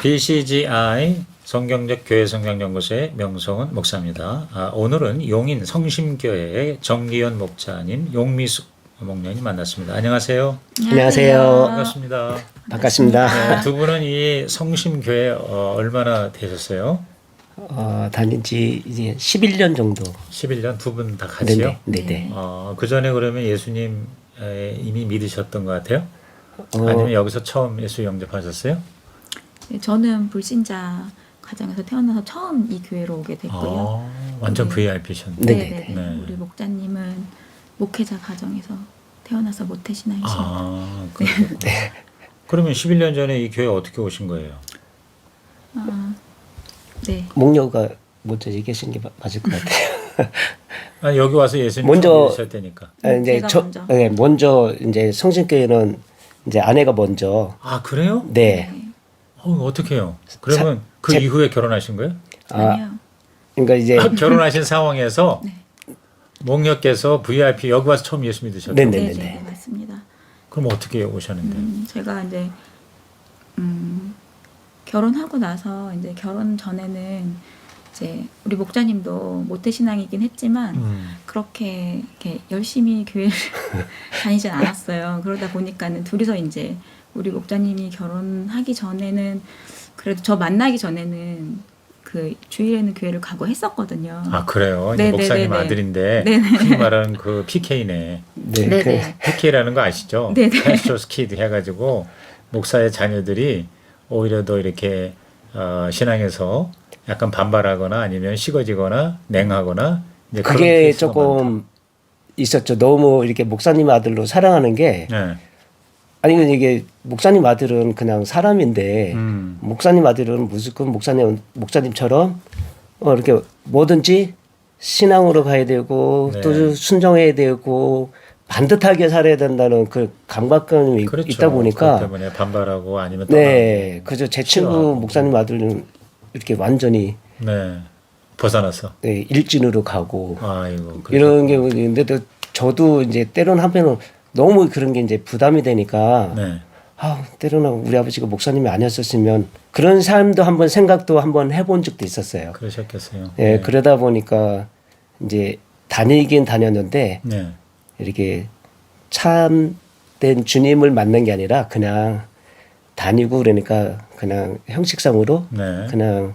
BCGI 성경적 교회 성장연구소의 명성은 목사입니다. 오늘은 용인 성심교회의 정기현 목사님, 용미숙 목녀님 만났습니다. 안녕하세요. 안녕하세요. 반갑습니다. 반갑습니다. 네, 두 분은 이 성심교회 얼마나 되셨어요? 다닌 지 이제 11년 정도. 11년 두 분 다 같이요? 네네. 그 전에 그러면 예수님 이미 믿으셨던 것 같아요? 아니면 여기서 처음 예수 영접하셨어요? 네, 저는 불신자 가정에서 태어나서 처음 이 교회로 오게 됐고요. 완전 네. VIP셨네. 네. 네. 우리 목자님은 목회자 가정에서 태어나서 모태신앙이십니다. 네. 그러면 11년 전에 이 교회 어떻게 오신 거예요? 네. 목녀가 먼저 얘기하신 게 맞을 것 같아요. 여기 와서 예수님 먼저 믿으셨다니까. 이제 제가 먼저 이제 성심교회는 이제 아내가 먼저. 그래요? 네. 어떻게 해요? 그러면 그 이후에 결혼하신 거예요? 아니요. 그러니까 이제 결혼하신 상황에서 네. 목녀께서 VIP 여기 와서 처음 예수 믿으셨죠? 네네네. 맞습니다. 그럼 어떻게 오셨는데? 제가 이제 결혼하고 나서 이제 결혼 전에는 이제 우리 목자님도 모태신앙이긴 했지만 그렇게 이렇게 열심히 교회를 다니진 않았어요. 그러다 보니까는 둘이서 이제 우리 목자님이 결혼하기 전에는 그래도 저 만나기 전에는 그 주일에는 교회를 가고 했었거든요. 그래요? 이제 목사님 아들인데 흔히 말하는 그 PK네. 네. PK라는 거 아시죠? 네네. 패스토스 키드 해가지고 목사의 자녀들이 오히려 더 이렇게 신앙에서 약간 반발하거나 아니면 식어지거나 냉하거나 이제 그런 그게 케이스가 조금 많다. 있었죠. 너무 이렇게 목사님 아들로 사랑하는 게 네. 아니 이게 목사님 아들은 그냥 사람인데 목사님 아들은 무조건 목사님처럼 이렇게 뭐든지 신앙으로 가야 되고 네. 또 순종해야 되고 반듯하게 살아야 된다는 그 강박감이 그렇죠. 있다 보니까 그것 때문에 반발하고 아니면 네, 그죠. 제 친구 싫어하고. 목사님 아들은 이렇게 완전히 벗어났어. 네, 일진으로 가고 아이고 이런 게 있는데 또 저도 이제 때로는 한편은 너무 그런 게 이제 부담이 되니까 네. 때로는 우리 아버지가 목사님이 아니었었으면 그런 삶도 한번 생각도 한번 해본 적도 있었어요. 그러셨겠어요. 네, 그러다 보니까 이제 다니긴 다녔는데 네. 이렇게 참된 주님을 만난 게 아니라 그냥 다니고 그러니까 그냥 형식상으로 네. 그냥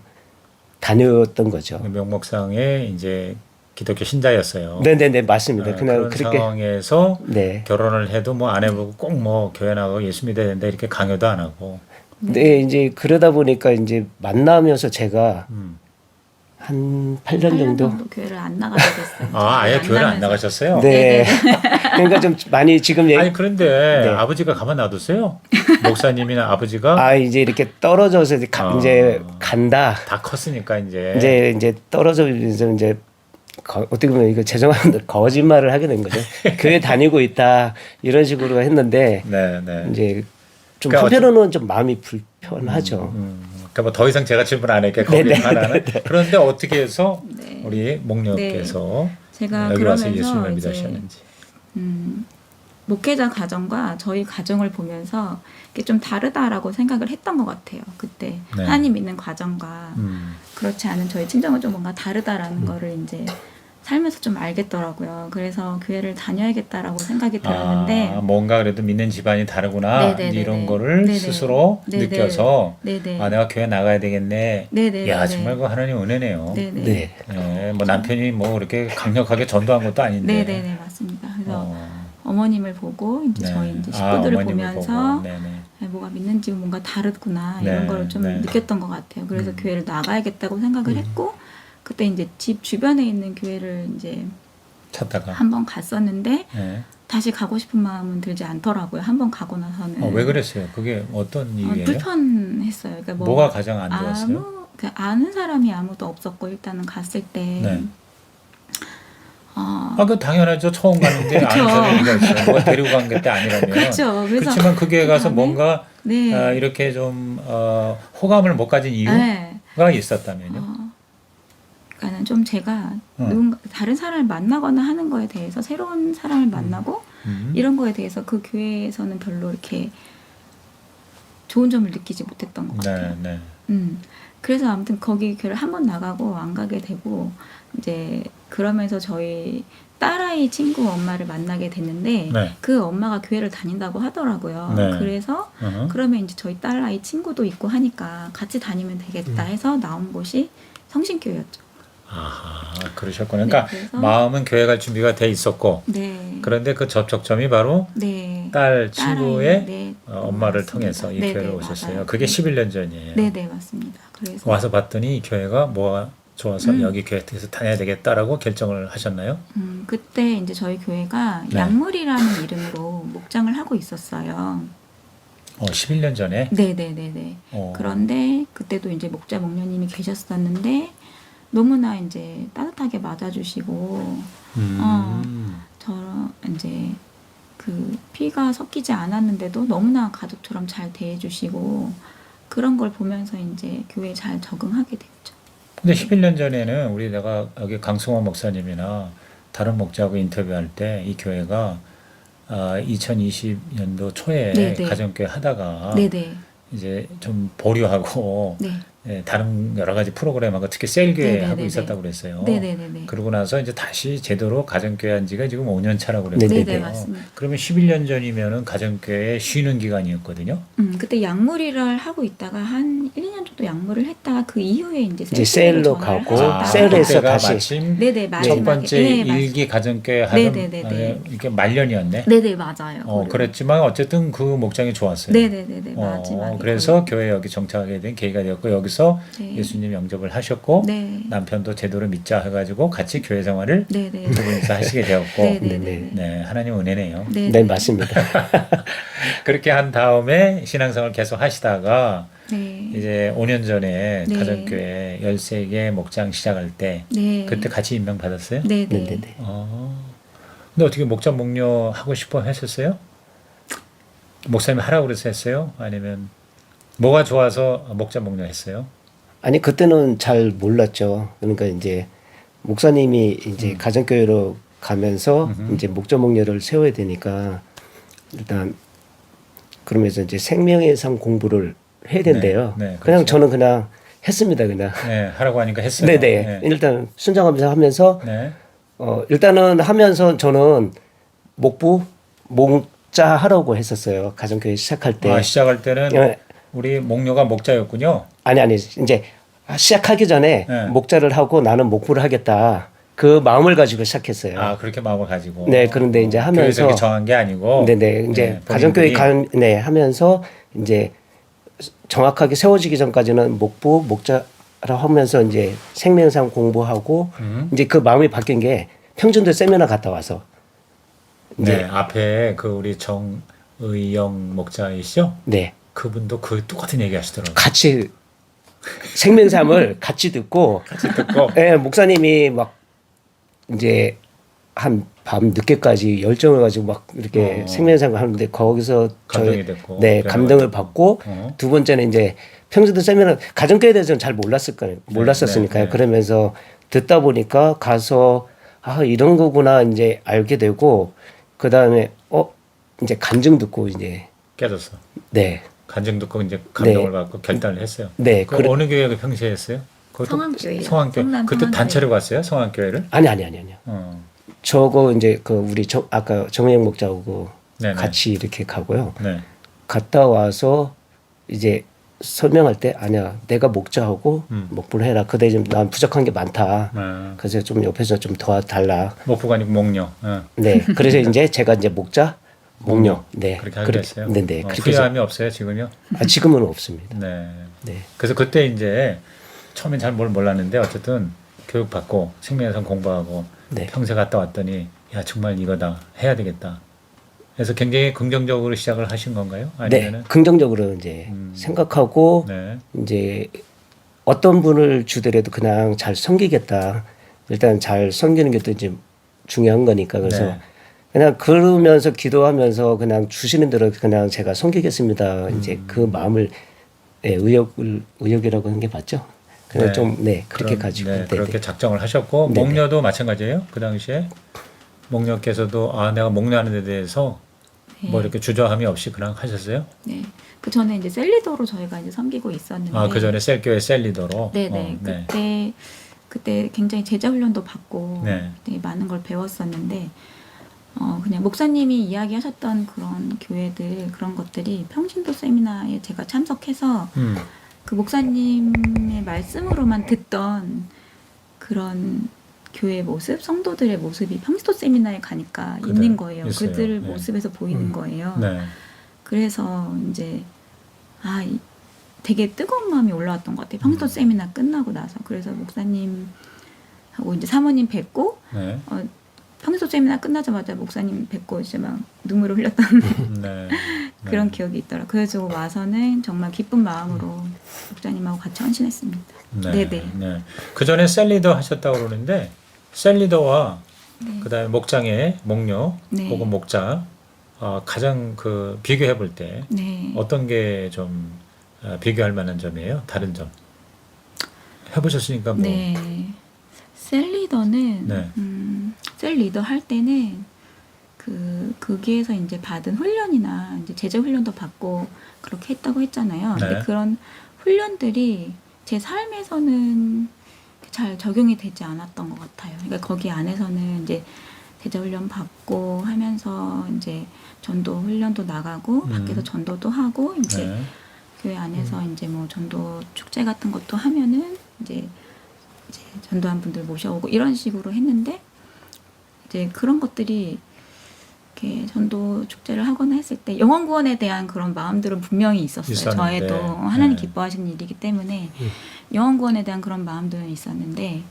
다녔던 거죠. 명목상의 이제 기독교 신자였어요. 네네네 맞습니다. 그냥 그런 그렇게 상황에서 네. 결혼을 해도 뭐 아내보고 꼭 뭐 교회 나가고 예수 믿어야 된다 이렇게 강요도 안 하고. 네 이제 그러다 보니까 이제 만나면서 제가 한 8년 정도 교회를 안 나가게 됐어요. 아예 교회를 안 나가셨어요? 네. 그러니까 좀 많이 지금 아니 그런데 네. 아버지가 가만 놔뒀어요? 목사님이나 아버지가 이제 이렇게 떨어져서 이제 간다. 다 컸으니까 이제 떨어져서 이제 어떻게 보면 이거 죄송한데 거짓말을 하게 된 거죠. 교회 다니고 있다 이런 식으로 했는데 네. 이제 좀 그러니까 한편으로는 좀 마음이 불편하죠. 그러니까 뭐 더 이상 제가 질문 안 할게 거기 하나는. 그런데 어떻게 해서 우리 목녀께서 제가 여기 와서 그러면서 예수님을 이제 믿으셨는지. 목회자 가정과 저희 가정을 보면서 이게 좀 다르다라고 생각을 했던 것 같아요. 그때 네. 하나님 믿는 과정과 그렇지 않은 저희 친정은 좀 뭔가 다르다라는 거를 이제 살면서 좀 알겠더라고요. 그래서 교회를 다녀야겠다라고 생각이 들었는데 뭔가 그래도 믿는 집안이 다르구나 이런 거를 스스로 느껴서 내가 교회 나가야 되겠네. 야 정말 그 하나님 은혜네요. 네. 뭐 남편이 뭐 그렇게 강력하게 전도한 것도 아닌데. 네네네 맞습니다. 그래서 어머님을 보고 이제 저희 이제 식구들을 어머님을 보면서 보고. 뭐가 믿는 집은 뭔가 다르구나 이런 걸 좀 느꼈던 것 같아요. 그래서 교회를 나가야겠다고 생각을 했고 그때 이제 집 주변에 있는 교회를 이제 찾다가 한번 갔었는데 다시 가고 싶은 마음은 들지 않더라고요. 한번 가고 나서는. 왜 그랬어요? 그게 어떤 이유예요? 불편했어요. 그러니까 뭐가 가장 안 좋았어요? 아는 사람이 아무도 없었고 일단은 갔을 때 그 당연하죠. 처음 가는데 아는 사람이가 있어요. 누가 데리고 간 게 아니라면. 그렇죠. 그렇지만 그게 가서 뭔가 네. 이렇게 좀 호감을 못 가진 이유가 있었다면요. 그러니까는 좀 제가 누군가 다른 사람을 만나거나 하는 거에 대해서 새로운 사람을 만나고 이런 거에 대해서 그 교회에서는 별로 이렇게 좋은 점을 느끼지 못했던 것 같아요. 네. 그래서 아무튼 거기 교회를 한 번 나가고 안 가게 되고 이제 그러면서 저희 딸아이 친구 엄마를 만나게 됐는데 네. 그 엄마가 교회를 다닌다고 하더라고요. 네. 그래서 어허. 그러면 이제 저희 딸아이 친구도 있고 하니까 같이 다니면 되겠다 해서 나온 곳이 성신교회였죠. 아하, 그러셨구나. 네, 그러니까 그래서- 마음은 교회 갈 준비가 돼 있었고 네. 그런데 그 접촉점이 바로 네. 딸 친구의 딸아이, 네. 엄마를 맞습니다. 통해서 이 네, 교회를 네, 오셨어요. 맞아요. 그게 네. 11년 전이에요. 네네 맞습니다. 그래서 와서 봤더니 이 교회가 뭐가 좋아서 여기 교회에서 다녀야 되겠다라고 결정을 하셨나요? 그때 이제 저희 교회가 네. 약물이라는 이름으로 목장을 하고 있었어요. 11년 전에. 네네네네. 어. 그런데 그때도 이제 목자 목녀님이 계셨었는데 너무나 이제 따뜻하게 맞아주시고 저런 이제 그 피가 섞이지 않았는데도 너무나 가족처럼 잘 대해주시고 그런 걸 보면서 이제 교회에 잘 적응하게 됐죠. 근데 11년 전에는 우리 내가 여기 강승호 목사님이나 다른 목자하고 인터뷰할 때 이 교회가 2020년도 초에 네네. 가정교회 하다가 네네. 이제 좀 보류하고 네. 다른 여러 가지 프로그램하고 특히 셀교회 네네네네. 하고 있었다고 그랬어요. 네네네네. 그러고 나서 이제 다시 제대로 가정교회 한 지가 지금 5년 차라고 그랬거든요. 네네. 네네 맞습니다. 그러면 11년 전이면은 가정교회 쉬는 기간이었거든요. 그때 약물이를 하고 있다가 한 1, 2년 정도 약물을 했다가 그 이후에 이제 이제 셀로 셀로 전화를 가고 하셨다가 셀에서 그때가 다시. 마침 네네 첫 마지막에 번째 네, 일기 가정교회 하던 네네네네. 이게 말년이었네. 네네 맞아요. 그리고- 그랬지만 어쨌든 그 목장이 좋았어요. 네네네네 마지막에 그래서 교회에 여기 정착하게 된 계기가 되었고 여기서 네. 예수님 영접을 하셨고 네. 남편도 제대로 믿자 해가지고 같이 교회 생활을 네네 두 분이서 하시게 되었고 네네네. 네, 하나님 은혜네요. 네, 맞습니다. 그렇게 한 다음에 신앙생활 계속 하시다가 네. 이제 5년 전에 네. 가정교회 13개 목장 시작할 때 네. 그때 같이 임명 받았어요? 네네. 네네네. 근데 어떻게 목자 목녀 하고 싶어 하셨어요? 목사님 하라고 그래서 했어요? 아니면 뭐가 좋아서 목자 목녀 했어요? 아니 그때는 잘 몰랐죠. 그러니까 이제 목사님이 이제 가정교회로 가면서 이제 목자 목녀를 세워야 되니까 일단 그러면서 이제 생명의 삶 공부를 해야 된대요. 네, 네, 그냥 그렇죠. 저는 그냥 했습니다. 그냥. 네, 하라고 하니까 했어요. 네네. 일단 순종하면서 하면서 네. 일단은 하면서 저는 목자 하라고 했었어요. 가정교회 시작할 때. 시작할 때는 예. 우리 목녀가 목자였군요. 아니 이제 시작하기 전에 네. 목자를 하고 나는 목부를 하겠다. 그 마음을 가지고 시작했어요. 그렇게 마음을 가지고. 네, 그런데 이제 하면서 교회에서 이렇게 정한 게 아니고. 네네 이제 가정교회 하면서 이제 정확하게 세워지기 전까지는 목자라 하면서 이제 생명상 공부하고 이제 그 마음이 바뀐 게 평준도 세미나 갔다 와서 네, 앞에 그 우리 정의영 목자이시죠? 네 그분도 그 똑같은 얘기 하시더라고요. 같이 생명삼을 같이 듣고 듣고. 예, 목사님이 막 이제 한 밤 늦게까지 열정을 가지고 막 이렇게 생명상을 하는데 거기서 감동이 됐고. 네 감동을 받고 두 번째는 이제 평소도 세미나 가정교회에 대해서는 잘 몰랐었으니까요. 네. 그러면서 듣다 보니까 가서 이런 거구나 이제 알게 되고 그 다음에 이제 간증 듣고 이제 깨졌어. 네. 간증 듣고 이제 감동을 네. 받고 결단을 했어요. 네, 어느 교회 평소에 했어요? 그것도 성황교회요. 성황교회. 성남 그때 성황교회. 단체로 갔어요? 성황교회를? 아니요. 저거 이제 그 우리 아까 정혜영 목자하고 네네. 같이 이렇게 가고요. 네. 갔다 와서 이제 설명할 때 아니야 내가 목자하고 목부를 해라. 그때 좀 난 부족한 게 많다. 그래서 좀 옆에서 좀 도와달라. 목부가 아니고 목녀. 네. 그래서 이제 제가 이제 목자, 목녀. 네. 그렇게 하기로 했어요. 네네. 그렇게 해서 후회함이 없어요 지금요? 지금은 없습니다. 네. 네. 그래서 그때 이제 처음엔 잘 몰랐는데 어쨌든 교육 받고 생명상 공부하고 네. 평생 갔다 왔더니 야 정말 이거다 해야 되겠다. 그래서 굉장히 긍정적으로 시작을 하신 건가요? 아니면은 네. 긍정적으로 이제 생각하고 네. 이제 어떤 분을 주더라도 그냥 잘 섬기겠다. 일단 잘 섬기는 게 또 이제 중요한 거니까 그래서 네. 그냥 그러면서 기도하면서 그냥 주시는 대로 그냥 제가 섬기겠습니다. 이제 그 마음을 의욕이라고 하는 게 맞죠? 그냥 네. 좀 그렇게 가지고 네, 네, 그렇게 네. 작정을 하셨고 네네. 목녀도 마찬가지예요. 그 당시에 목녀께서도 내가 목녀하는 데 대해서 네. 뭐 이렇게 주저함이 없이 그냥 하셨어요? 네. 그 전에 이제 셀리더로 저희가 이제 섬기고 있었는데. 아, 그 전에 셀교회 셀리더로. 네네. 네. 그때 굉장히 제자 훈련도 받고 네. 되게 많은 걸 배웠었는데 그냥 목사님이 이야기하셨던 그런 교회들 그런 것들이 평신도 세미나에 제가 참석해서 그 목사님의 말씀으로만 듣던 그런 교회 모습, 성도들의 모습이 평신도 세미나에 가니까 그대로 있는 거예요. 있어요. 그들 네. 모습에서 보이는 거예요. 네. 그래서 이제 되게 뜨거운 마음이 올라왔던 것 같아요. 평신도 세미나 끝나고 나서. 그래서 목사님하고 이제 사모님 뵙고 네. 평소 세미나 끝나자마자 목사님 뵙고 이제 막 눈물을 흘렸던 네. 그런 네. 기억이 있더라고요. 그래서 와서는 정말 기쁜 마음으로 목사님하고 같이 헌신했습니다. 네. 네네. 네. 그 전에 셀리더 하셨다고 그러는데 셀리더와 네. 그다음에 목장의 목료 네. 혹은 목자 가장 그 비교해 볼 때 네. 어떤 게 좀 비교할 만한 점이에요? 다른 점 해보셨으니까 뭐. 네. 셀리더는 네. 셀리더 할 때는 거기에서 이제 받은 훈련이나 이제 제자 훈련도 받고 그렇게 했다고 했잖아요. 네. 근데 그런 훈련들이 제 삶에서는 잘 적용이 되지 않았던 것 같아요. 그러니까 거기 안에서는 이제 제자 훈련 받고 하면서 이제 전도 훈련도 나가고 밖에서 전도도 하고 이제 네. 교회 안에서 이제 뭐 전도 축제 같은 것도 하면은 이제 전도한 분들 모셔오고 이런 식으로 했는데 이제 그런 것들이 이렇게 전도 축제를 하거나 했을 때 영혼 구원에 대한 그런 마음들은 분명히 있었어요. 있었는데. 저에도 하나님 네. 기뻐하시는 일이기 때문에 영혼 구원에 대한 그런 마음들은 있었는데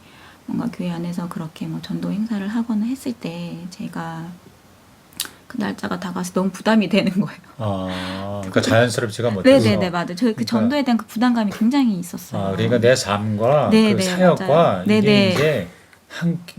뭔가 교회 안에서 그렇게 뭐 전도 행사를 하거나 했을 때 제가 그 날짜가 다가서 너무 부담이 되는 거예요. 그러니까 자연스럽지가 못해서. 네네네 맞아요. 저 그 그러니까- 전도에 대한 그 부담감이 굉장히 있었어요. 그러니까 내 삶과 네, 그 네, 사역과 맞아요. 이게 네네. 이제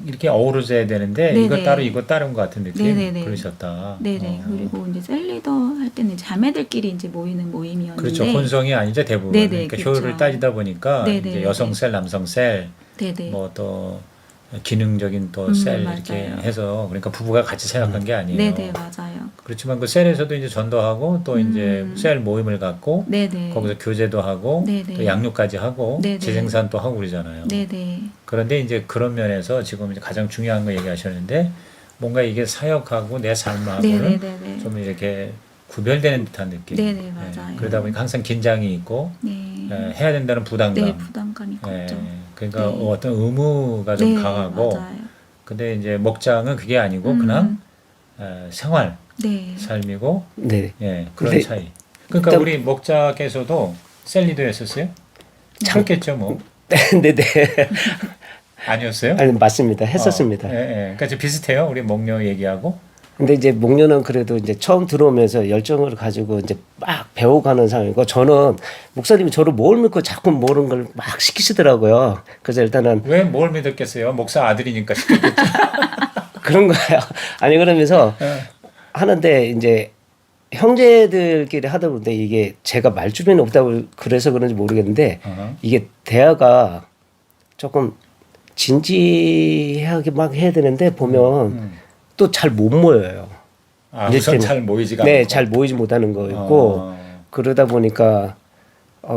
이렇게 어우러져야 되는데 네네. 이거 따로 이거 다른 것 같은 느낌 네네네. 그러셨다. 네네. 그리고 이제 셀리더 할 때는 자매들끼리 이제 모이는 모임이었는데. 그렇죠. 혼성이 아니죠 대부분. 네네, 그러니까 그렇죠. 효율을 따지다 보니까 네네, 이제 여성 셀, 남성 셀, 네네. 뭐 또 기능적인 또 셀 이렇게 맞아요. 해서 그러니까 부부가 같이 생각한 게 아니에요. 네네 맞아요. 그렇지만 그 셀에서도 이제 전도하고 또 이제 셀 모임을 갖고 네네. 거기서 교제도 하고 네네. 또 양육까지 하고 네네. 재생산 또 하고 그러잖아요. 네네. 그런데 이제 그런 면에서 지금 이제 가장 중요한 거 얘기하셨는데 뭔가 이게 사역하고 내 삶하고는 네네네네. 좀 이렇게 구별되는 듯한 느낌. 네네, 맞아요. 그러다 보니까 항상 긴장이 있고 네. 해야 된다는 부담감. 네 부담감이 컸죠. 그러니까 네. 어떤 의무가 좀 네, 강하고. 맞아요. 근데 이제 목장은 그게 아니고 그냥 생활 네. 삶이고 네. 그런 근데 차이. 그러니까 일단- 우리 목자께서도 셀리더였었어요? 참겠죠 뭐. 네네. 아니었어요? 아니 맞습니다. 했었습니다. 그러니까 좀 비슷해요. 우리 목녀 얘기하고. 근데 이제 목련은 그래도 이제 처음 들어오면서 열정을 가지고 이제 막 배워가는 상황이고 저는 목사님이 저를 뭘 믿고 자꾸 모르는 걸 막 시키시더라고요. 그래서 일단은 왜 뭘 믿었겠어요? 목사 아들이니까 시켰겠죠. 그런 거예요. 아니 그러면서 하는데 이제 형제들끼리 하다 보는데 이게 제가 말주변이 없다고 그래서 그런지 모르겠는데 이게 대화가 조금 진지하게 막 해야 되는데 보면 또 잘 못 모여요. 우선 잘 모이지가 네, 않고. 잘 모이지 못하는 거 있고 그러다 보니까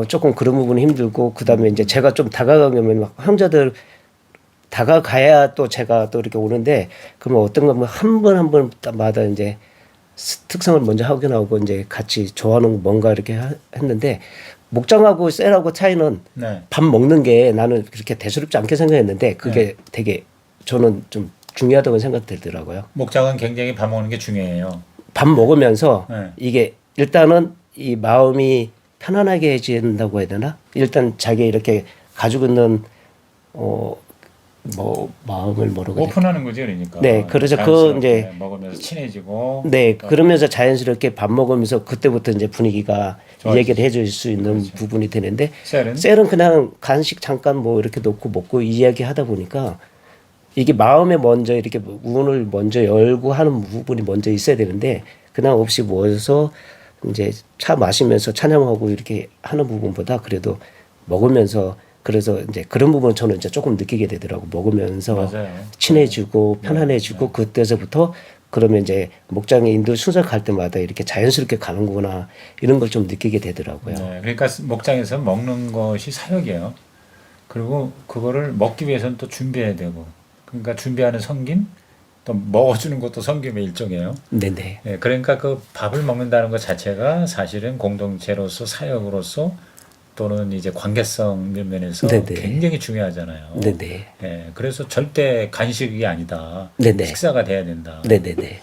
조금 그런 부분이 힘들고 그다음에 이제 제가 좀 다가가면 막 형제들 다가가야 또 제가 또 이렇게 오는데 그러면 어떤 거면 한 번 한 번마다 이제 특성을 먼저 확인하고 이제 같이 좋아하는 뭔가 이렇게 했는데 목장하고 셀하고 차이는 네. 밥 먹는 게 나는 그렇게 대수롭지 않게 생각했는데 그게 되게 저는 좀 중요하다고 생각되더라고요. 목장은 굉장히 밥 먹는 게 중요해요. 밥 먹으면서 네. 이게 일단은 이 마음이 편안하게 해진다고 해야 되나? 일단 자기 이렇게 가지고 있는 뭐 마음을 뭐라고 해야 되나? 오픈하는 거지 그러니까. 네, 그래서 그 자연스럽게 이제 먹으면서 친해지고. 네, 그러면서 자연스럽게 밥 먹으면서 그때부터 이제 분위기가 좋아지죠. 얘기를 해줄 수 있는 부분이 되는데 셀은 셀은 그냥 간식 잠깐 뭐 이렇게 놓고 먹고 이야기 하다 보니까 이게 마음에 먼저 이렇게 문을 먼저 열고 하는 부분이 먼저 있어야 되는데 그냥 없이 모여서 이제 차 마시면서 찬양하고 이렇게 하는 부분보다 그래도 먹으면서 그래서 이제 그런 부분 저는 이제 조금 느끼게 되더라고. 먹으면서 맞아요. 친해지고 편안해지고 그때서부터 그러면 이제 목장에 인도 순서 갈 때마다 이렇게 자연스럽게 가는구나 이런 걸 좀 느끼게 되더라고요. 네, 그러니까 목장에서 먹는 것이 사역이에요. 그리고 그거를 먹기 위해서는 또 준비해야 되고, 그러니까 준비하는 섬김, 또 먹어주는 것도 섬김의 일종이에요. 네네. 예, 그러니까 그 밥을 먹는다는 것 자체가 사실은 공동체로서 사역으로서 또는 이제 관계성 면에서 네네. 굉장히 중요하잖아요. 네네. 예, 그래서 절대 간식이 아니다. 네네. 식사가 돼야 된다. 네네네.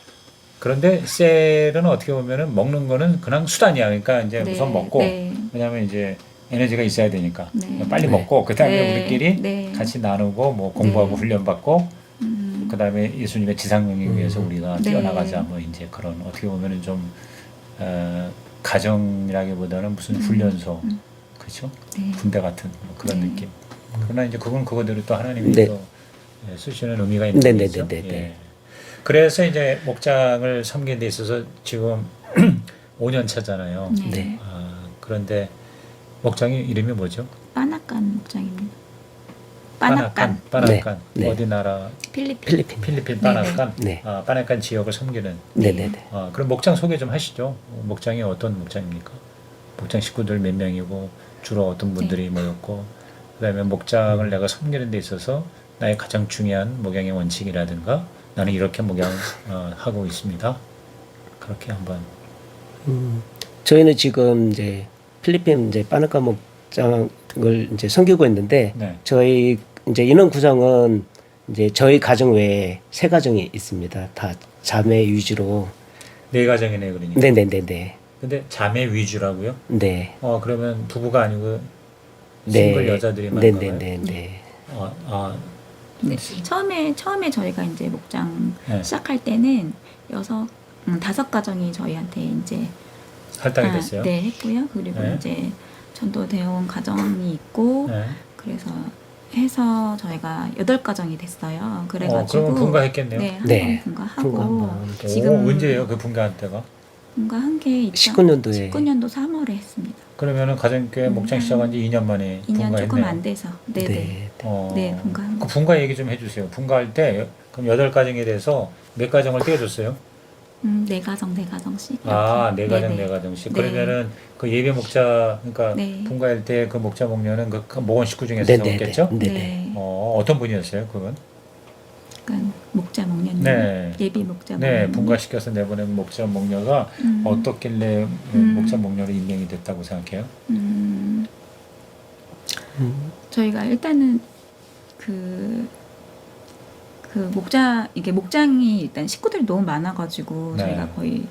그런데 셀은 어떻게 보면은 먹는 거는 그냥 수단이야. 그러니까 이제 네, 우선 먹고, 네. 왜냐하면 이제 에너지가 있어야 되니까 네. 빨리 네. 먹고 그 다음에 네. 우리끼리 네. 같이 나누고 뭐 공부하고 네. 훈련 받고 음. 그 다음에 예수님의 지상명에 위해서 우리가 네. 뛰어나가자. 뭐 이제 그런 어떻게 보면은 좀 가정이라기보다는 무슨 훈련소, 그렇죠? 네. 군대 같은 뭐 그런 네. 느낌. 그러나 이제 그건 그거대로 또 하나님이 네. 또 쓰시는 의미가 있는 네, 네, 거죠. 네, 네, 네. 예. 그래서 이제 목장을 섬기는 데 있어서 지금 5년 차잖아요. 네. 네. 그런데 목장이 이름이 뭐죠? 빠나깐 목장입니다. 빠나깐. 빠나깐. 빠나깐. 네, 네. 어디 나라? 필리핀. 필리핀. 필리핀 네, 빠나깐. 네. 빠나깐 지역을 섬기는. 네네네. 그럼 목장 소개 좀 하시죠. 목장이 어떤 목장입니까? 목장 식구들 몇 명이고 주로 어떤 분들이 모였고 그다음에 목장을 내가 섬기는 데 있어서 나의 가장 중요한 목양의 원칙이라든가 나는 이렇게 목양하고 있습니다. 그렇게 한번. 저희는 지금 이제 필리핀 이제 빠나카 목장을 이제 섬기고 있는데 네. 저희 이제 인원 구성은 이제 저희 가정 외에 세 가정이 있습니다. 다 자매 위주로. 네 가정이네 그러니까. 네네네네. 근데 자매 위주라고요? 네. 그러면 부부가 아니고 네. 싱글 여자들이 많은가요? 네네네네. 네. 처음에 저희가 이제 목장 네. 시작할 때는 5가정이 저희한테 이제 할당이 됐어요? 네, 했고요. 그리고 네. 이제 전도되어온 가정이 있고 네. 그래서 해서 저희가 8가정이 됐어요. 그래가지고 그러면 분가했겠네요. 네, 네. 한번 분가하고 분가. 지금 언제예요? 그 분가한 때가? 분가한 게 19년도에. 19년도 3월에 했습니다. 그러면은 가정교회 목장 시작한 지 2년 만에 2년 분가했네요. 조금 안 돼서 네네 네. 네, 분가한 그 거. 분가 얘기 좀 해주세요. 분가할 때 그럼 8가정에 대해서 몇 가정을 떼어줬어요? 4가정씩. 네 가정, 네네. 4가정씩. 네. 그러면은 그 예배 목자, 그러니까 네. 분가할 때 그 목자 목녀는 그 목원 식구 중에서 네네네. 적었겠죠? 네네. 네. 어떤 분이었어요, 그건? 그러니까 목자 목녀님, 네. 예비 목자 네, 목녀님. 분가시켜서 내보낸 목자 목녀가 어떻길래 목자 목녀로 임명이 됐다고 생각해요? 저희가 일단은 이게 목장이 일단 식구들이 너무 많아가지고 네. 저희가 거의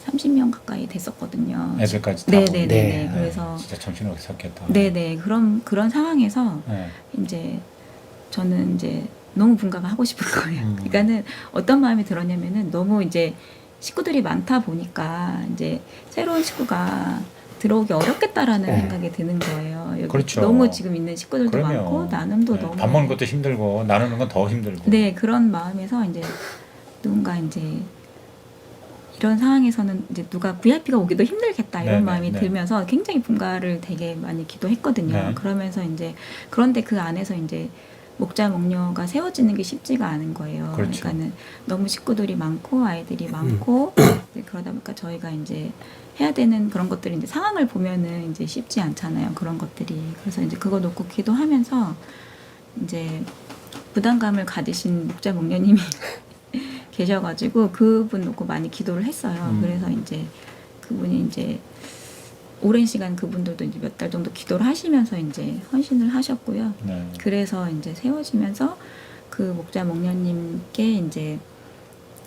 30명 가까이 됐었거든요. 애들까지 다. 네네네. 네. 그래서 진짜 정신없게 섰겠다. 네네 그런 상황에서 네. 이제 저는 이제 너무 분가가 하고 싶은 거예요. 그러니까는 어떤 마음이 들었냐면은 너무 이제 식구들이 많다 보니까 이제 새로운 식구가 들어오기 어렵겠다라는 네. 생각이 드는 거예요. 여기 그렇죠. 너무 지금 있는 식구들도 그럼요. 많고 나눔도 네, 너무 밥 먹는 것도 힘들고 나누는 건 더 힘들고. 네 그런 마음에서 이제 누군가 이제 이런 상황에서는 이제 누가 VIP가 오기도 힘들겠다 이런 네, 마음이 네. 들면서 굉장히 분가를 되게 많이 기도했거든요. 네. 그러면서 이제 그런데 그 안에서 이제 목자 목녀가 세워지는 게 쉽지가 않은 거예요. 그렇죠. 그러니까는 너무 식구들이 많고 아이들이 많고 이제 그러다 보니까 저희가 이제 해야 되는 그런 것들이 이제 상황을 보면은 이제 쉽지 않잖아요. 그런 것들이. 그래서 이제 그거 놓고 기도하면서 이제 부담감을 가지신 목자 목녀님이 계셔가지고 그분 놓고 많이 기도를 했어요. 그래서 이제 그분이 이제 오랜 시간 그분들도 이제 몇 달 정도 기도를 하시면서 이제 헌신을 하셨고요. 네. 그래서 이제 세워지면서 그 목자 목녀님께 이제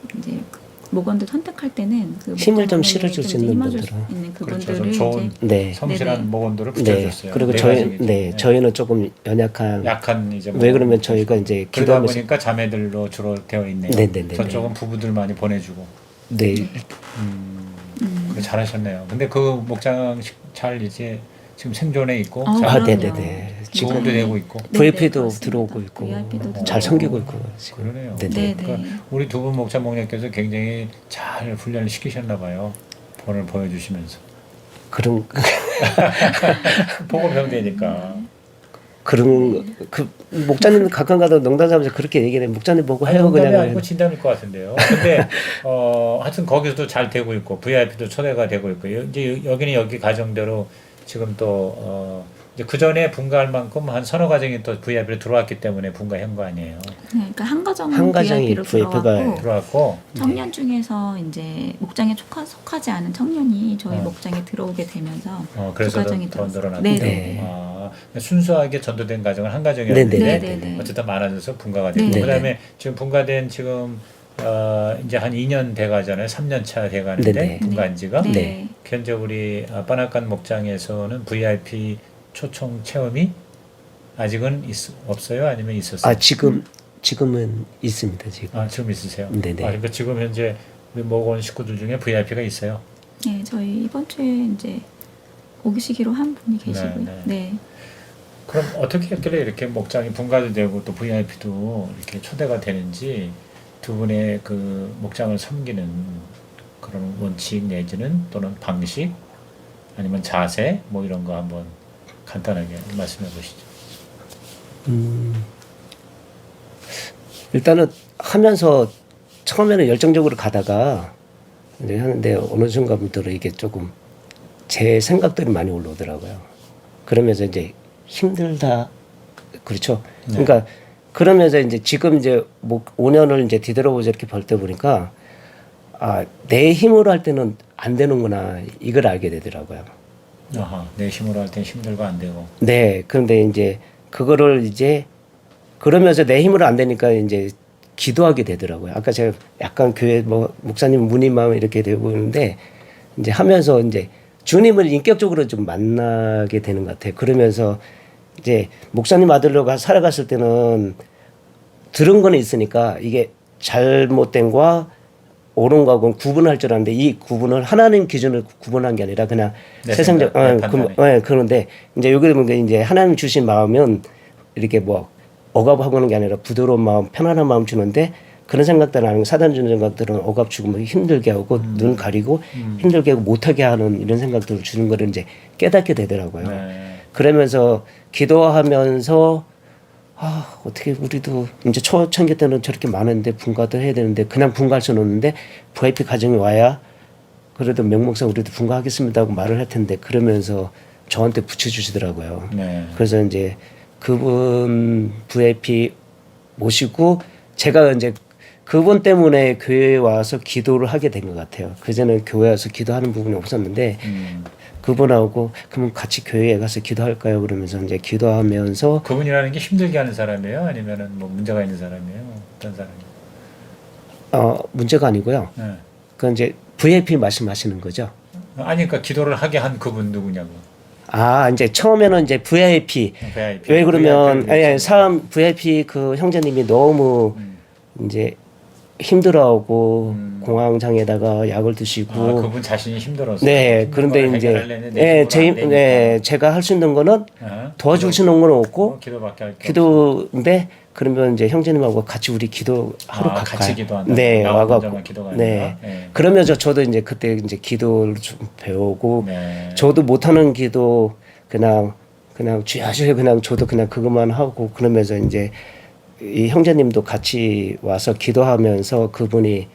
그 목원들 선택할 때는 그 힘을 좀 목자 실어줄 수 목녀님께 있는 힘을 줄 수 분들은. 있는 그렇죠. 그분들을 좀 좋은 이제 네. 성실한 네네. 목원들을 네. 붙여줬어요. 그리고 네 저희 가정이죠. 네, 저희는 조금 연약한. 약한 이제 왜 그러면 저희가 이제 그러다 기도하면서 보니까 자매들로 주로 되어 있네요. 네네네. 저쪽은 부부들 많이 보내주고. 네. 그래, 잘하셨네요. 근데 그 목장 잘 이제 지금 생존해 있고 아, 잘 네네네. 지금도 굉장히- 되고 있고. 네, VIP도 그렇습니다. 들어오고 있고 VIP도 잘 들어오고. 섬기고 있고 지금. 그러네요. 네네. 네, 그러니까 네. 우리 두 분 목자 목녀께서 굉장히 잘 훈련을 시키셨나 봐요. 본을 보여주시면서 그런 보고 배우면 되니까. 그런 그 목사님 가끔 가다 농담 삼아서 그렇게 얘기해. 목사님 보고 해요 농담이 그냥. 아니고 진담일 것 같은데요. 근데 하여튼 거기서도 잘 되고 있고 VIP도 초대가 되고 있고 이제 여기는 여기 가정대로 지금 또 이제 그 전에 분가할 만큼 한 서너 가정이 또 VIP로 들어왔기 때문에 분가한 거 아니에요. 네, 그러니까 한 가정은 한 가정이 VIP로 VIP가 들어왔고 들어왔고 청년 중에서 이제 목장에 속하지 않은 청년이 저희 목장에 들어오게 되면서 그래서 두 가정이 더 들어왔어요. 늘어났고 네. 순수하게 전도된 가정은 한 가정이었는데 네네. 어쨌든 많아져서 분가가 됐고 네네. 그다음에 지금 분가된 지금 이제 한 2년 돼가잖아요. 3년 차 돼가는데 네네. 분가한 지가 네. 네. 현재 우리 빠나깐 목장에서는 VIP 초청 체험이 아직은 없어요? 아니면 있었어요? 지금은 있습니다 지금. 지금 있으세요? 네네. 그러니까 지금 현재 우리 목원 식구들 중에 VIP가 있어요? 네, 저희 이번 주에 이제 오시기로 한 분이 계시고요. 네. 네. 그럼 어떻게 했길래 이렇게 목장이 분가도 되고 또 VIP도 이렇게 초대가 되는지 두 분의 그 목장을 섬기는 그런 원칙 내지는 또는 방식 아니면 자세 뭐 이런 거 한번 간단하게 말씀해 보시죠. 일단은 하면서 처음에는 열정적으로 가다가 이제 하는데 어느 순간부터 이게 조금 제 생각들이 많이 올라오더라고요. 그러면서 이제 힘들다. 그렇죠. 네. 그러니까 그러면서 이제 지금 이제 뭐 5년을 이제 뒤돌아보자 이렇게 볼 때 보니까 내 힘으로 할 때는 안 되는구나 이걸 알게 되더라고요. 내 힘으로 할 땐 힘들고 안 되고. 네. 그런데 이제 그거를 이제 그러면서 내 힘으로 안 되니까 이제 기도하게 되더라고요. 아까 제가 약간 교회 뭐 목사님 문의마음 이렇게 되고 있는데 이제 하면서 이제 주님을 인격적으로 좀 만나게 되는 것 같아요. 그러면서 이제 목사님 아들로 살아갔을 때는 들은 거는 있으니까 이게 잘못된 거와 옳은 거하고는 구분할 줄 아는데 이 구분을 하나님 기준으로 구분한 게 아니라 그냥 세상적 그런데 이제 여기 보면 이제 하나님 주신 마음은 이렇게 뭐 억압하고는 게 아니라 부드러운 마음, 편안한 마음 주는데 그런 생각들은 아니고 사단 주는 생각들은 억압 주고 뭐 힘들게 하고 눈 가리고 힘들게 하고 못하게 하는 이런 생각들을 주는 거를 이제 깨닫게 되더라고요. 네. 그러면서 기도하면서 어떻게 우리도 이제 초창기 때는 저렇게 많은데 분가도 해야 되는데 그냥 분가할 수는 없는데 VIP 가정이 와야 그래도 명목상 우리도 분가하겠습니다 하고 말을 할 텐데 그러면서 저한테 붙여주시더라고요. 네. 그래서 이제 그분 VIP 모시고 제가 이제 그분 때문에 교회에 와서 기도를 하게 된 것 같아요. 그전에 교회 와서 기도하는 부분이 없었는데 그분하고 그러면 같이 교회에 가서 기도할까요? 그러면서 이제 기도하면서 그분이라는 게 힘들게 하는 사람이에요? 아니면은 뭐 문제가 있는 사람이에요? 어떤 사람이에요? 문제가 아니고요. 네. 그 이제 VIP 말씀하시는 거죠. 아니 그러니까 기도를 하게 한 그분 누구냐고. 이제 처음에는 이제 VIP VIP. 왜 그러면 VIP를 사람 VIP 그 형제님이 너무 이제 힘들어하고 공황장애에다가 약을 드시고 그분 자신이 힘들어서. 네 그런데 이제 제가 할 수 있는 거는 도와줄 수 있는 건 없고 기도밖에 할 게 기도인데 그러면 이제 형제님하고 같이 우리 기도하러 갈까요? 같이 기도한다. 네 와갖고 기도가 아니라. 네. 그러면서 저도 이제 그때 이제 기도를 좀 배우고 네. 저도 못하는 기도 그냥 주여 그냥 저도 그냥 그것만 하고 그러면서 이제 이 형제님도 같이 와서 기도하면서 그분이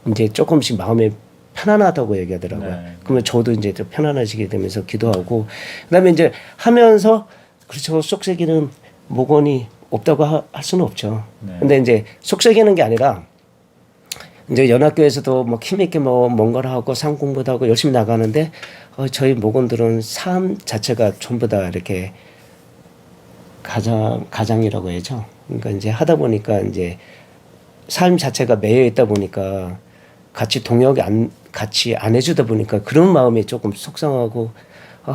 이제 조금씩 마음에 편안하다고 얘기하더라고요. 네. 그러면 저도 이제 좀 편안해지게 되면서 기도하고 그다음에 이제 하면서 그렇죠. 속삭이는 목원이 없다고 할 수는 없죠. 네. 근데 이제 속삭이는 게 아니라 이제 연합교에서도 뭐 힘있게 뭐 뭔가를 하고 상 공부도 하고 열심히 나가는데 저희 목원들은 삶 자체가 전부 다 이렇게 가장이라고 해야죠. 그러니까 이제 하다 보니까 이제 삶 자체가 매여 있다 보니까 같이 같이 안 해주다 보니까 그런 마음이 조금 속상하고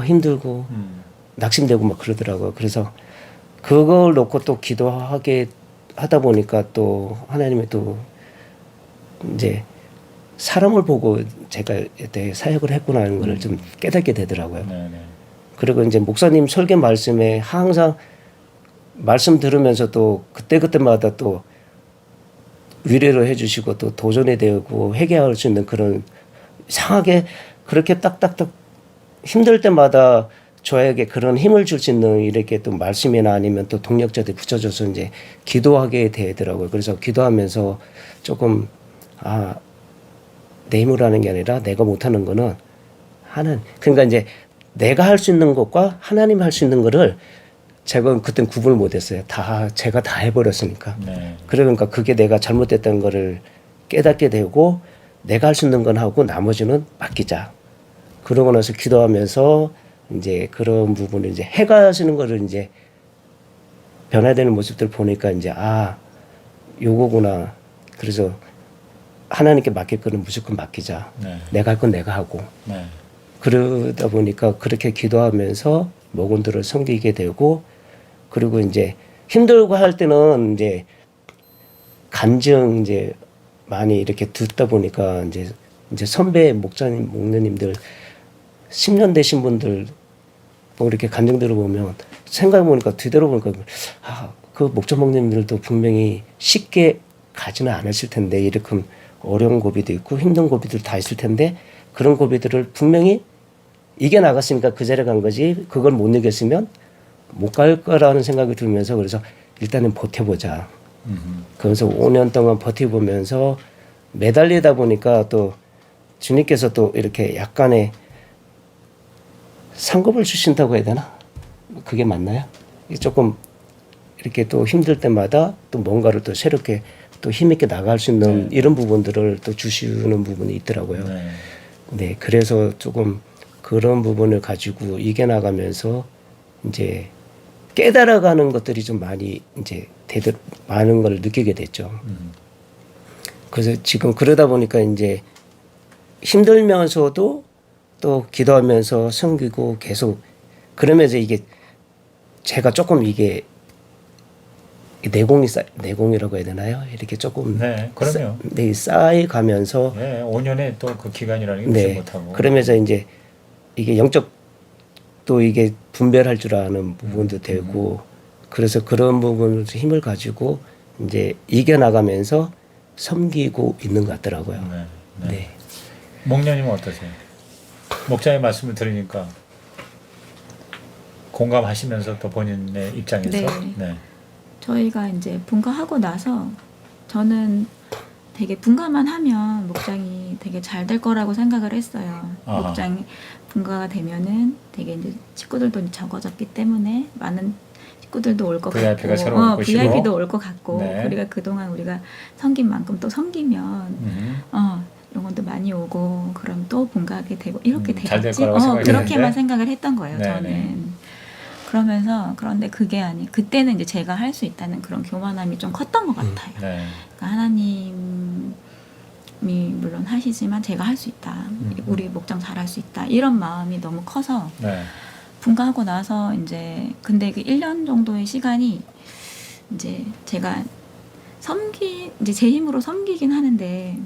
힘들고 낙심되고 막 그러더라고요. 그래서 그걸 놓고 또 기도하게 하다 보니까 또 하나님이 또 이제 사람을 보고 제가 이때 사역을 했구나 하는 걸 좀 깨닫게 되더라고요. 네. 그리고 이제 목사님 설교 말씀에 항상 말씀 들으면서 또 그때마다 또 위로를 해주시고 또 도전이 되고 회개할 수 있는 그런 이상하게 그렇게 딱딱딱 힘들 때마다 저에게 그런 힘을 줄 수 있는 이렇게 또 말씀이나 아니면 또 동력자들 붙여줘서 이제 기도하게 되더라고요. 그래서 기도하면서 조금 내 힘으로 하는 게 아니라 내가 못하는 거는 그러니까 이제 내가 할 수 있는 것과 하나님 할 수 있는 거를 제가 그땐 구분을 못했어요. 제가 다 해버렸으니까. 네. 그러니까 그게 내가 잘못됐다는 거를 깨닫게 되고 내가 할 수 있는 건 하고 나머지는 맡기자. 그러고 나서 기도하면서 이제 그런 부분을 이제 해가시는 거를 이제 변화되는 모습들 보니까 이제 요거구나. 그래서 하나님께 맡길 거는 무조건 맡기자. 네. 내가 할 건 내가 하고. 네. 그러다 보니까 그렇게 기도하면서 목원들을 섬기게 되고 그리고 이제 힘들고 할 때는 이제 간증 이제 많이 이렇게 듣다 보니까 이제 선배 목자님, 목녀님들 10년 되신 분들 뭐 이렇게 간증 들어보면 생각해보니까 뒤돌아보니까 그 목자 목녀님들도 분명히 쉽게 가지는 않으실 텐데 이렇게 어려운 고비도 있고 힘든 고비들 다 있을 텐데 그런 고비들을 분명히 이겨 나갔으니까 그 자리에 간 거지 그걸 못 이겼으면 못 갈 거라는 생각이 들면서 그래서 일단은 버텨보자. 그러면서 5년 동안 버텨보면서 매달리다 보니까 또 주님께서 또 이렇게 약간의 상급을 주신다고 해야 되나? 그게 맞나요? 조금 이렇게 또 힘들 때마다 또 뭔가를 또 새롭게 또 힘있게 나갈 수 있는 이런 부분들을 또 주시는 부분이 있더라고요. 네. 네, 그래서 조금 그런 부분을 가지고 이겨나가면서 이제 깨달아가는 것들이 좀 많이 이제 많은 걸 느끼게 됐죠. 그래서 지금 그러다 보니까 이제 힘들면서도 또 기도하면서 섬기고 계속 그러면서 이게 제가 조금 이게 내공이라고 해야 되나요? 이렇게 조금 네, 그럼요. 쌓여가면서 5년에 또 그 기간이라는 게 무시 못하고. 그러면서 이제 이게 영적 또 이게 분별할 줄 아는 부분도 되고 그래서 그런 부분을 힘을 가지고 이제 이겨나가면서 섬기고 있는 것 같더라고요. 네. 네. 네. 목녀님은 어떠세요? 목자의 말씀을 들으니까 공감하시면서 또 본인의 입장에서 네. 저희가 이제 분가하고 나서 저는 되게 분가만 하면 목장이 되게 잘 될 거라고 생각을 했어요. 아하. 목장이 분가가 되면은 되게 이제 식구들도 적어졌기 때문에 많은 식구들도 올 것 VIP가 같고, 새로 올 것이고. VIP도 올 것 같고, 네. 우리가 그동안 우리가 섬긴 만큼 또 섬기면 영혼도 많이 오고, 그럼 또 분가하게 되고 이렇게 잘될 되겠지. 거라고 생각했는데. 그렇게만 생각을 했던 거예요. 네네. 저는. 그런데 그게 그때는 이제 제가 할 수 있다는 그런 교만함이 좀 컸던 것 같아요. 네. 그러니까 하나님이 물론 하시지만 제가 할 수 있다. 우리 목장 잘할 수 있다. 이런 마음이 너무 커서 네. 분가하고 나서 이제 근데 그 1년 정도의 시간이 이제 제가 이제 제 힘으로 섬기긴 하는데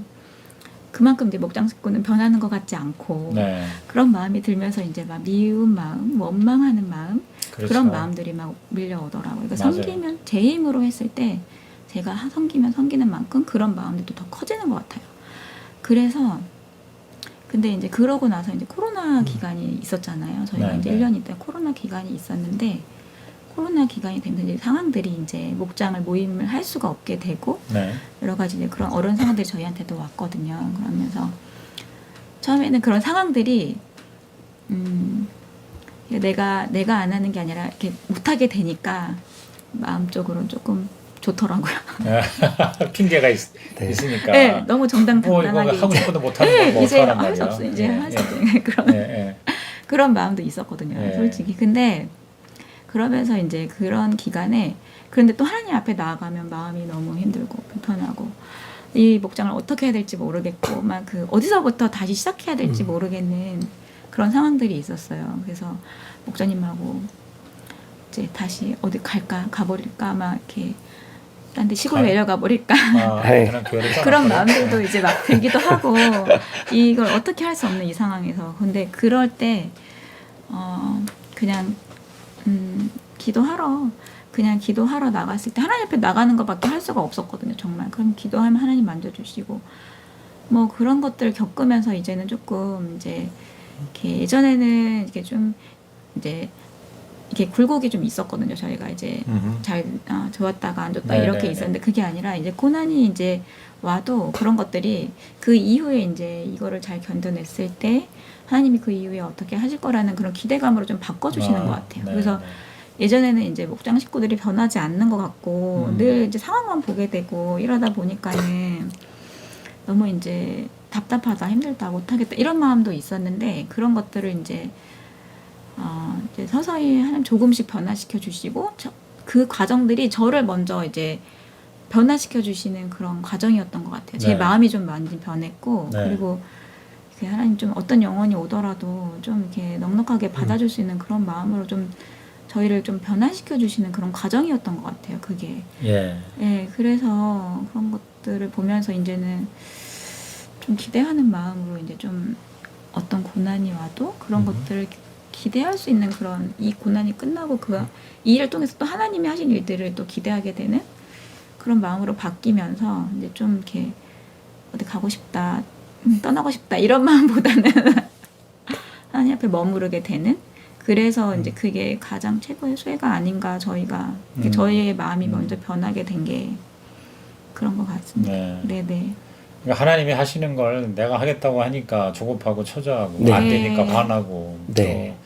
그만큼 이제 목장 식구는 변하는 것 같지 않고 네. 그런 마음이 들면서 이제 막 미운 마음, 원망하는 마음 그렇죠. 그런 마음들이 막 밀려오더라고요. 그러니까 맞아요. 섬기면 제 힘으로 했을 때 제가 섬기면 섬기는 만큼 그런 마음들도 더 커지는 것 같아요. 그래서 근데 이제 그러고 나서 이제 코로나 기간이 있었잖아요. 저희가 네, 이제 네. 1년 있다 코로나 기간이 있었는데 코로나 기간이 되면서 이제 상황들이 이제 목장을 모임을 할 수가 없게 되고 네. 여러 가지 이제 그런 어려운 상황들이 저희한테도 왔거든요. 그러면서 처음에는 그런 상황들이 내가 안 하는 게 아니라 이렇게 못하게 되니까 마음적으로 조금 좋더라고요. 핑계가 네. 있으니까. 네, 너무 뭐 정당당당하게 이거 하고 싶어도 못하는 네, 건 이제 뭐 어떡하란 할 수 말이야. 없어 이제 예, 할 수 예. 없어 그런 예, 예. 그런 마음도 있었거든요. 예. 솔직히. 근데 그러면서 이제 그런 기간에 그런데 또 하나님 앞에 나아가면 마음이 너무 힘들고 불편하고 이 목장을 어떻게 해야 될지 모르겠고 막 그 어디서부터 다시 시작해야 될지 모르겠는 그런 상황들이 있었어요. 그래서 목자님하고 이제 다시 어디 가버릴까 막 이렇게 딴 데 시골 내려가 버릴까 그냥 교회를 그런 떠나버려. 마음들도 이제 막 들기도 하고 이걸 어떻게 할 수 없는 이 상황에서 근데 그럴 때 그냥 기도하러 나갔을 때 하나님 앞에 나가는 것밖에 할 수가 없었거든요. 정말 그럼 기도하면 하나님 만져주시고 뭐 그런 것들을 겪으면서 이제는 조금 이제 이렇게 예전에는 이렇게 좀 이제 이렇게 굴곡이 좀 있었거든요. 저희가 이제 잘 좋았다가 안 좋다 네, 이렇게 네, 있었는데 그게 아니라 이제 고난이 이제 와도 그런 것들이 그 이후에 이제 이거를 잘 견뎌냈을 때 하나님이 그 이후에 어떻게 하실 거라는 그런 기대감으로 좀 바꿔주시는 것 같아요. 네, 그래서 네. 예전에는 이제 목장 식구들이 변하지 않는 것 같고 늘 이제 상황만 보게 되고 이러다 보니까는 너무 이제 답답하다, 힘들다, 못하겠다 이런 마음도 있었는데 그런 것들을 이제 서서히 하나님 조금씩 변화시켜 주시고 그 과정들이 저를 먼저 이제 변화시켜 주시는 그런 과정이었던 것 같아요. 제 네. 마음이 좀 많이 변했고 네. 그리고 이렇게 하나님 좀 어떤 영혼이 오더라도 좀 이렇게 넉넉하게 받아줄 수 있는 그런 마음으로 좀 저희를 좀 변화시켜 주시는 그런 과정이었던 것 같아요. 그게. 예. 예, 그래서 그런 것들을 보면서 이제는 좀 기대하는 마음으로 이제 좀 어떤 고난이 와도 그런 것들을 기대할 수 있는 그런 이 고난이 끝나고 이 일을 통해서 또 하나님이 하신 일들을 또 기대하게 되는 그런 마음으로 바뀌면서 이제 좀 이렇게 어디 가고 싶다, 떠나고 싶다 이런 마음보다는 하나님 앞에 머무르게 되는 그래서 이제 그게 가장 최고의 수혜가 아닌가 저희가 저희의 마음이 먼저 변하게 된 게 그런 것 같습니다. 네. 네네. 그러니까 하나님이 하시는 걸 내가 하겠다고 하니까 조급하고 초조하고 네. 안 되니까 화나고 네. 또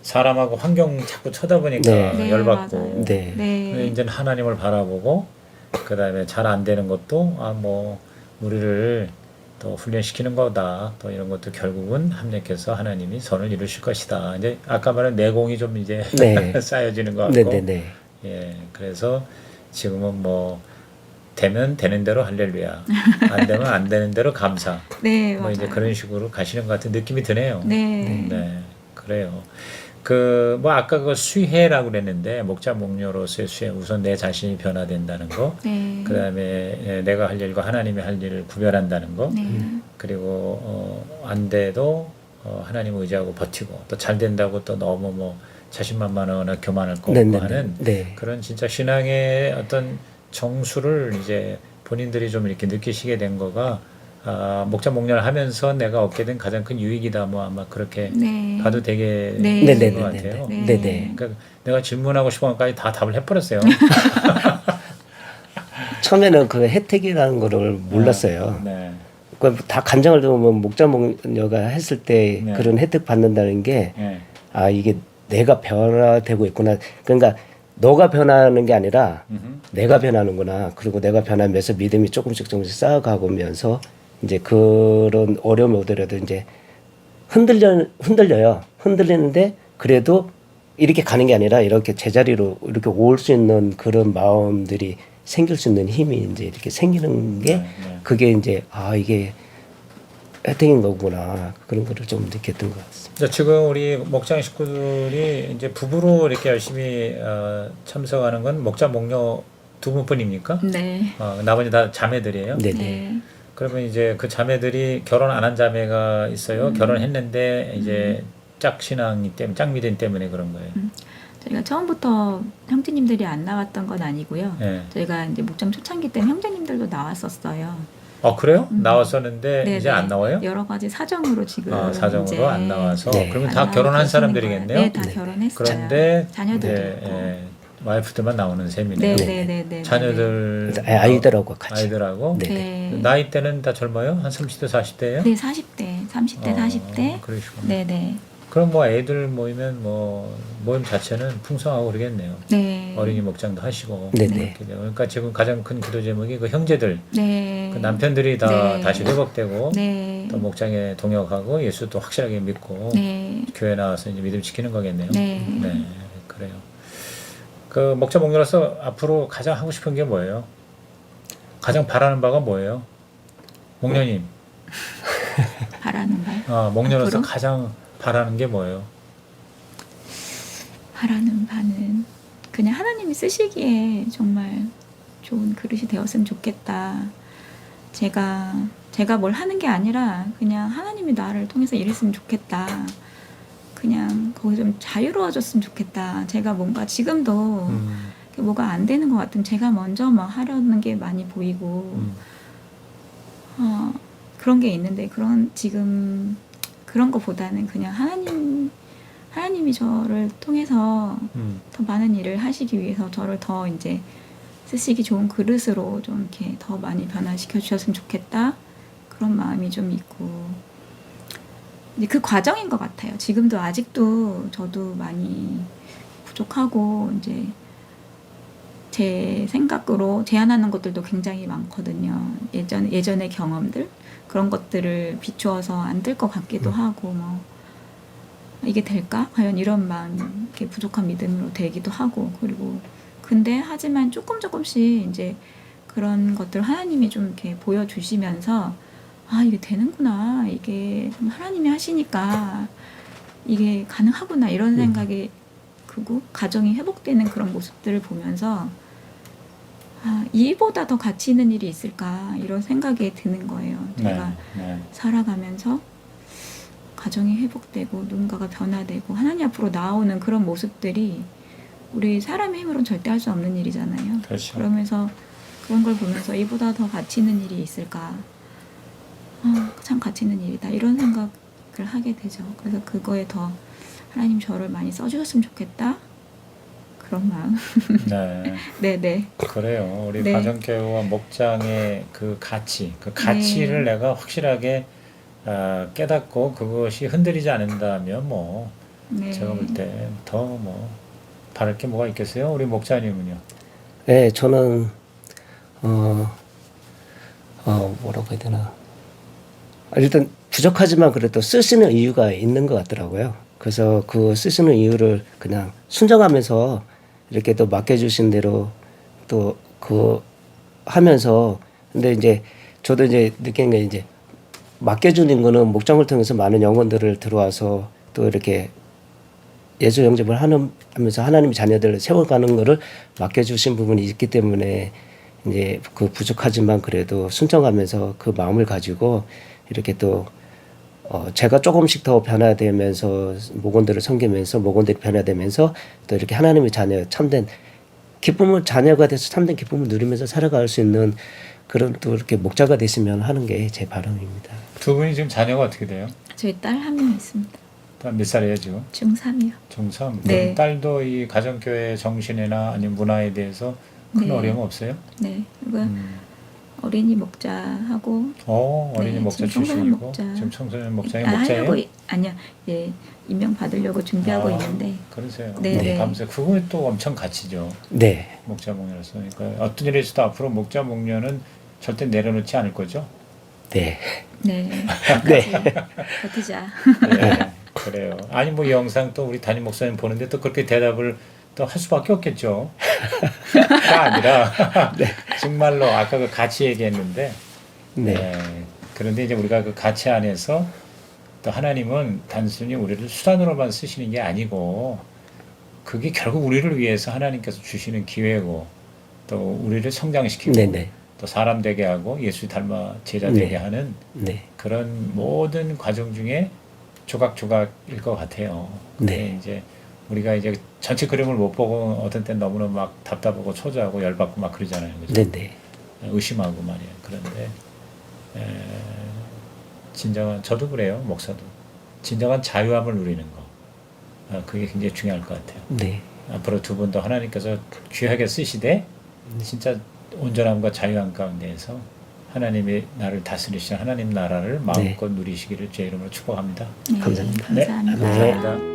사람하고 환경 자꾸 쳐다보니까 네. 열받고 맞아요. 네. 근데 이제는 하나님을 바라보고 그 다음에 잘 안 되는 것도 뭐 우리를 또 훈련시키는 거다 또 이런 것도 결국은 합력해서 하나님이 선을 이루실 것이다. 이제 아까 말한 내공이 좀 이제 네. 쌓여지는 것 같고 네네네. 예 그래서 지금은 뭐 되면 되는 대로 할렐루야 안 되면 안 되는 대로 감사 네, 뭐 맞아요. 이제 그런 식으로 가시는 것 같은 느낌이 드네요. 네. 네, 그래요. 뭐 아까 그 수혜라고 그랬는데 목자 목녀로서의 수혜 우선 내 자신이 변화된다는 거, 네. 그 다음에 내가 할 일과 하나님이 할 일을 구별한다는 거, 네. 그리고 안 돼도 하나님 의지하고 버티고 또 잘 된다고 또 너무 뭐 자신만만하거나 교만할 거 없고 네네네. 하는 네. 그런 진짜 신앙의 어떤 정수를 이제 본인들이 좀 이렇게 느끼시게 된 거가 목자 목련을 하면서 내가 얻게 된 가장 큰 유익이다. 뭐 아마 그렇게 네. 봐도 되게 네. 좋은 것 같아요. 네. 네네. 그러니까 내가 질문하고 싶은 것까지 다 답을 해버렸어요. 처음에는 그 혜택이라는 거를 몰랐어요. 네. 그러니까 다 간장을 넣으면 목자 목녀가 했을 때 네. 그런 혜택 받는다는 게 네. 이게 내가 변화되고 있구나. 그러니까 너가 변하는 게 아니라 내가 변하는구나. 그리고 내가 변하면서 믿음이 조금씩 쌓아가면서 이제 그런 어려움이 오더라도 이제 흔들려요. 흔들리는데 그래도 이렇게 가는 게 아니라 이렇게 제자리로 이렇게 올 수 있는 그런 마음들이 생길 수 있는 힘이 이제 이렇게 생기는 게 네, 네. 그게 이제 이게 혜택인 거구나. 그런 거를 좀 느꼈던 것 같습니다. 지금 우리 목장 식구들이 이제 부부로 이렇게 열심히 참석하는 건 목자 목녀 두 분뿐입니까? 네. 나머지 다 자매들이에요. 네네. 네. 그러면 이제 그 자매들이 결혼 안 한 자매가 있어요. 결혼했는데 이제 짝신앙이 때문에 짝미된 때문에 그런 거예요. 저희가 처음부터 형제님들이 안 나왔던 건 아니고요. 네. 저희가 이제 목장 초창기 때는 형제님들도 나왔었어요. 그래요? 나왔었는데 네, 이제 네. 안 나와요? 여러 가지 사정으로 지금 사정으로 이제 안 나와서 네. 그러면 안 다 나오고 결혼한 계시는 사람들이겠네요. 거예요. 네, 다 네. 결혼했어요. 그런데 자녀들도 예, 있고. 예, 와이프들만 나오는 셈이네요. 네, 네. 네, 네, 네. 자녀들 아이들하고 같이. 아이들하고 네. 네. 나이 때는 다 젊어요? 한 30대 40대예요? 네, 40대, 30대, 40대. 그러시구나. 네, 네. 그럼 뭐 애들 모이면 뭐 모임 자체는 풍성하고 그러겠네요. 네. 어린이 목장도 하시고 네네. 이렇게 돼요. 그러니까 지금 가장 큰 기도 제목이 그 형제들, 네. 그 남편들이 다 네. 다시 회복되고 네. 또 목장에 동역하고 예수도 확실하게 믿고 네. 교회 나와서 이제 믿음 지키는 거겠네요. 네. 그래요. 그 목자 목녀로서 앞으로 가장 하고 싶은 게 뭐예요? 가장 바라는 바가 뭐예요? 목녀님, 바라는 바. 목녀로서 앞으로? 가장 바라는 게 뭐예요? 바라는 바는 그냥 하나님이 쓰시기에 정말 좋은 그릇이 되었으면 좋겠다. 제가 뭘 하는 게 아니라 그냥 하나님이 나를 통해서 일했으면 좋겠다. 그냥 거기 좀 자유로워졌으면 좋겠다. 제가 뭔가 지금도 뭐가 안 되는 것 같으면 제가 먼저 막 하려는 게 많이 보이고 그런 게 있는데 지금 그런 거보다는 그냥 하나님 하나님이 저를 통해서 음. 더 많은 일을 하시기 위해서 저를 더 이제 쓰시기 좋은 그릇으로 좀 이렇게 더 많이 변화시켜 주셨으면 좋겠다. 그런 마음이 좀 있고. 이제 그 과정인 것 같아요. 지금도 아직도 저도 많이 부족하고 이제 제 생각으로 제안하는 것들도 굉장히 많거든요. 예전의 경험들 그런 것들을 비추어서 안 될 것 같기도 하고 뭐 이게 될까? 과연 이런 마음, 이렇게 부족한 믿음으로 되기도 하고 그리고 근데 하지만 조금씩 이제 그런 것들 하나님이 좀 이렇게 보여주시면서 아 이게 되는구나 이게 하나님이 하시니까 이게 가능하구나 이런 생각이 크고 가정이 회복되는 그런 모습들을 보면서 아 이보다 더 가치 있는 일이 있을까 이런 생각이 드는 거예요. 제가 네. 살아가면서 가정이 회복되고 누군가가 변화되고 하나님 앞으로 나오는 그런 모습들이 우리 사람의 힘으로는 절대 할 수 없는 일이잖아요. 그렇죠. 그러면서 그런 걸 보면서 이보다 더 가치 있는 일이 있을까? 아, 참 가치 있는 일이다. 이런 생각을 하게 되죠. 그래서 그거에 더 하나님 저를 많이 써주셨으면 좋겠다. 그런 마음. 네. 네네. 그래요. 우리 네. 가정교회와 목장의 그 가치를 내가 확실하게 깨닫고 그것이 흔들리지 않는다면 뭐 네. 제가 볼 때 더 뭐 바랄 게 뭐가 있겠어요? 우리 목사님은요? 네, 저는 뭐라고 해야 되나. 일단 부족하지만 그래도 쓰시는 이유가 있는 것 같더라고요. 그래서 그 쓰시는 이유를 그냥 순정하면서 이렇게 또 맡겨주신 대로 또 그 하면서 근데 이제 저도 이제 느낀 게 이제 맡겨주는 거는 목장을 통해서 많은 영혼들을 들어와서 또 이렇게 예수 영접을 하면서 하나님의 자녀들을 세워가는 거를 맡겨주신 부분이 있기 때문에 이제 그 부족하지만 그래도 순정하면서 그 마음을 가지고 이렇게 또 제가 조금씩 더 변화되면서 목원들을 섬기면서 목원들이 변화되면서 또 이렇게 하나님의 자녀 참된 기쁨을 자녀가 돼서 참된 기쁨을 누리면서 살아갈 수 있는 그런 또 이렇게 목자가 됐으면 하는 게 제 바람입니다. 두 분이 지금 자녀가 어떻게 돼요? 저희 딸 한 명 있습니다. 딸 몇 살이에요 지금? 중3이요. 중3. 네. 그럼 딸도 이 가정교회 정신이나 아니면 문화에 대해서 큰 네. 어려움 없어요? 네. 그리고 어린이 목자하고 어린이 네, 목자 지금 청소년 출신이고 목자. 지금 청소년 목장의 하려고 목자예요? 아니요. 예. 임명 받으려고 준비하고 있는데 그러세요. 네. 감사해요. 그건 또 엄청 가치죠. 네. 목자 목녀로서. 그러니까 어떤 일이 있어도 앞으로 목자 목녀는 절대 내려놓지 않을 거죠. 네. 네. 네. 버티자. 네, 그래요. 아니 뭐 영상 또 우리 담임 목사님 보는데 또 그렇게 대답을 또 할 수밖에 없겠죠. 가 아니라 정말로 아까 그 가치 얘기했는데 네. 그런데 이제 우리가 그 가치 안에서 또 하나님은 단순히 우리를 수단으로만 쓰시는 게 아니고 그게 결국 우리를 위해서 하나님께서 주시는 기회고 또 우리를 성장시키고 네네. 또 사람 되게 하고 예수 닮아 제자 네. 되게 하는 네. 그런 모든 과정 중에 조각조각일 것 같아요. 근데 네. 이제 우리가 이제 전체 그림을 못 보고 어떤 땐 너무나 막 답답하고 초조하고 열받고 막 그러잖아요. 그죠? 네네. 의심하고 말이에요. 그런데 진정한 저도 그래요. 목사도 진정한 자유함을 누리는 거 그게 굉장히 중요할 것 같아요. 네. 앞으로 두 분도 하나님께서 귀하게 쓰시되 진짜 온전함과 자유함 가운데에서 하나님이 나를 다스리시는 하나님 나라를 마음껏 누리시기를 제 이름으로 축복합니다. 네, 감사합니다. 네, 감사합니다. 감사합니다.